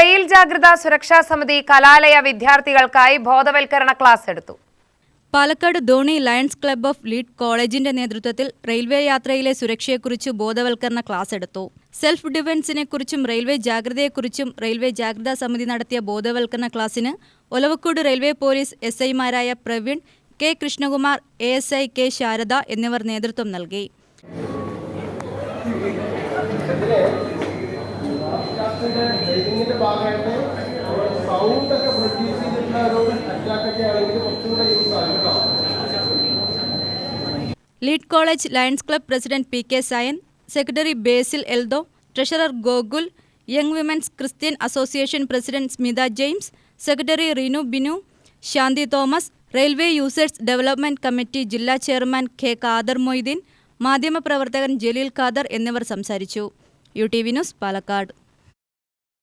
Rail ജാഗ്രതാ സുരക്ഷാ സമിതി കലാലയ വിദ്യാർത്ഥികൾക്കായി ബോധവൽക്കരണ ക്ലാസ് എടുത്തു. Palakkad Dhoni lions club of lead കോളേജിന്റെ നേതൃത്വത്തിൽ റെയിൽവേ യാത്രയിലെ സുരക്ഷയെക്കുറിച്ച് ബോധവൽക്കരണ ക്ലാസ് എടുത്തു. സെൽഫ് ഡിഫൻസിനെക്കുറിച്ചും റെയിൽവേ ജാഗ്രതയെക്കുറിച്ചും റെയിൽവേ ജാഗ്രതാ സമിതി നടത്തിയ ബോധവൽക്കരണ ക്ലാസിന് ഒലവക്കോട് റെയിൽവേ പോലീസ് SI-മാരായ Praveen, K Krishnakumar, ASI K Sharada എന്നിവർ നേതൃത്വം നൽകി. Lead college lions club president PK Sayan, secretary Basil Eldho, treasurer Gokul, young women's Christian association president Smitha James, secretary Reenu Binu, Shanthi Thomas, railway users development committee ജില്ലാ ചെയർമാൻ K ഖാദർ മൊയ്തീൻ, മാധ്യമപ്രവർത്തകൻ ജലീൽ ഖാദർ എന്നിവർ സംസാരിച്ചു. UTV news, Palakkad.